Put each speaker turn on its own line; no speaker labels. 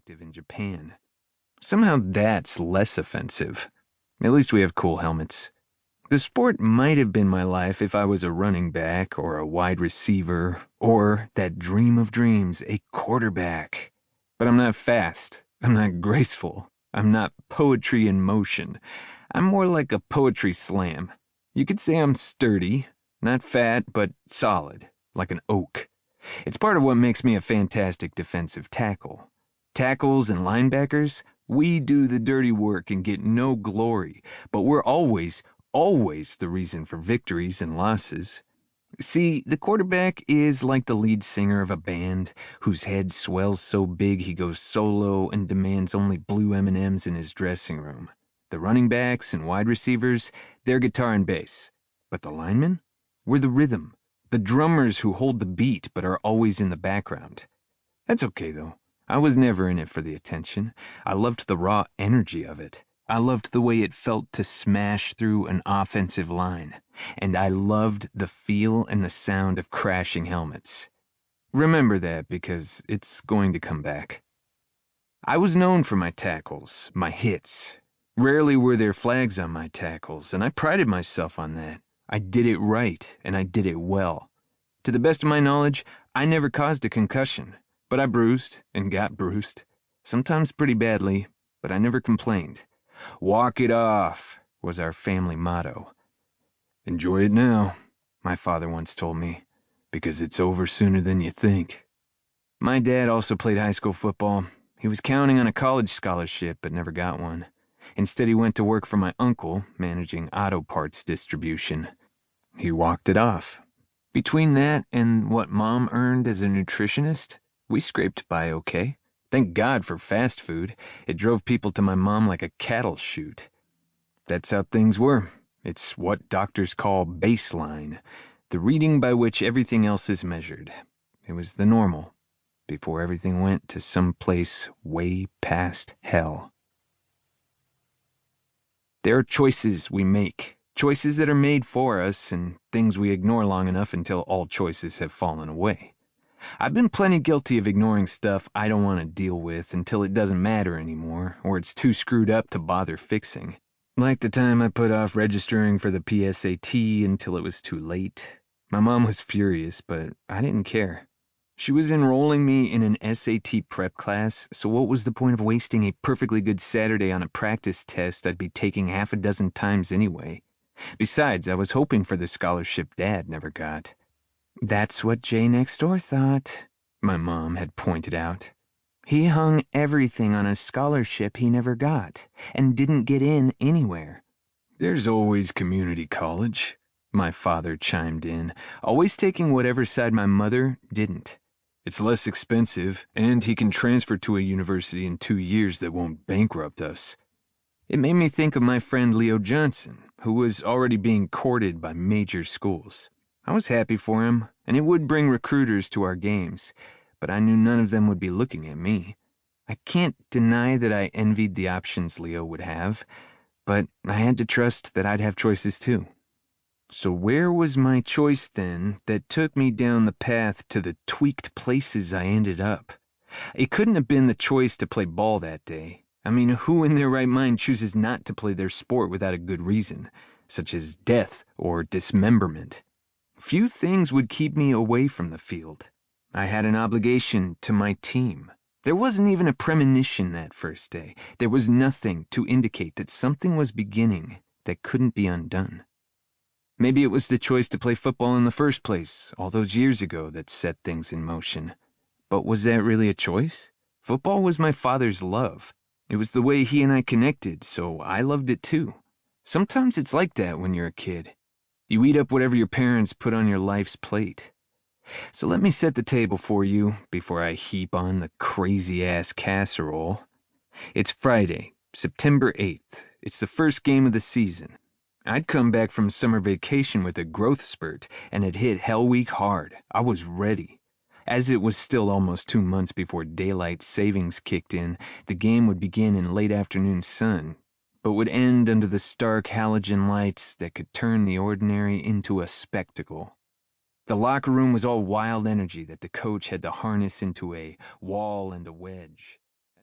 active in Japan. Somehow that's less offensive. At least we have cool helmets. The sport might have been my life if I was a running back or a wide receiver or, that dream of dreams, a quarterback. But I'm not fast. I'm not graceful. I'm not poetry in motion. I'm more like a poetry slam. You could say I'm sturdy, not fat, but solid, like an oak. It's part of what makes me a fantastic defensive tackle. Tackles and linebackers, we do the dirty work and get no glory, but we're always the reason for victories and losses. See, the quarterback is like the lead singer of a band whose head swells so big he goes solo and demands only blue M&Ms in his dressing room. The running backs and wide receivers, they're guitar and bass. But the linemen? We're the rhythm. The drummers who hold the beat but are always in the background. That's okay, though. I was never in it for the attention. I loved the raw energy of it. I loved the way it felt to smash through an offensive line. And I loved the feel and the sound of crashing helmets. Remember that because it's going to come back. I was known for my tackles, my hits. Rarely were there flags on my tackles, and I prided myself on that. I did it right, and I did it well. To the best of my knowledge, I never caused a concussion, but I bruised and got bruised. Sometimes pretty badly, but I never complained. Walk it off was our family motto. Enjoy it now, my father once told me, because it's over sooner than you think. My dad also played high school football. He was counting on a college scholarship, but never got one. Instead, he went to work for my uncle, managing auto parts distribution. He walked it off. Between that and what Mom earned as a nutritionist, we scraped by okay. Thank God for fast food. It drove people to my mom like a cattle chute. That's how things were. It's what doctors call baseline, the reading by which everything else is measured. It was the normal, before everything went to some place way past hell. There are choices we make, choices that are made for us, and things we ignore long enough until all choices have fallen away. I've been plenty guilty of ignoring stuff I don't want to deal with until it doesn't matter anymore, or it's too screwed up to bother fixing. Like the time I put off registering for the PSAT until it was too late. My mom was furious, but I didn't care. She was enrolling me in an SAT prep class, so what was the point of wasting a perfectly good Saturday on a practice test I'd be taking half a dozen times anyway? Besides, I was hoping for the scholarship Dad never got. That's what Jay next door thought, my mom had pointed out. He hung everything on a scholarship he never got, and didn't get in anywhere. There's always community college, my father chimed in, always taking whatever side my mother didn't. It's less expensive, and he can transfer to a university in 2 years that won't bankrupt us. It made me think of my friend Leo Johnson, who was already being courted by major schools. I was happy for him, and it would bring recruiters to our games, but I knew none of them would be looking at me. I can't deny that I envied the options Leo would have, but I had to trust that I'd have choices too. So where was my choice then that took me down the path to the tweaked places I ended up? It couldn't have been the choice to play ball that day. I mean, who in their right mind chooses not to play their sport without a good reason, such as death or dismemberment? Few things would keep me away from the field. I had an obligation to my team. There wasn't even a premonition that first day. There was nothing to indicate that something was beginning that couldn't be undone. Maybe it was the choice to play football in the first place, all those years ago, that set things in motion. But was that really a choice? Football was my father's love. It was the way he and I connected, so I loved it too. Sometimes it's like that when you're a kid. You eat up whatever your parents put on your life's plate. So let me set the table for you before I heap on the crazy-ass casserole. It's Friday, September 8th. It's the first game of the season. I'd come back from summer vacation with a growth spurt and had hit Hell Week hard. I was ready. As it was still almost 2 months before daylight savings kicked in, the game would begin in late afternoon sun, but would end under the stark halogen lights that could turn the ordinary into a spectacle. The locker room was all wild energy that the coach had to harness into a wall and a wedge.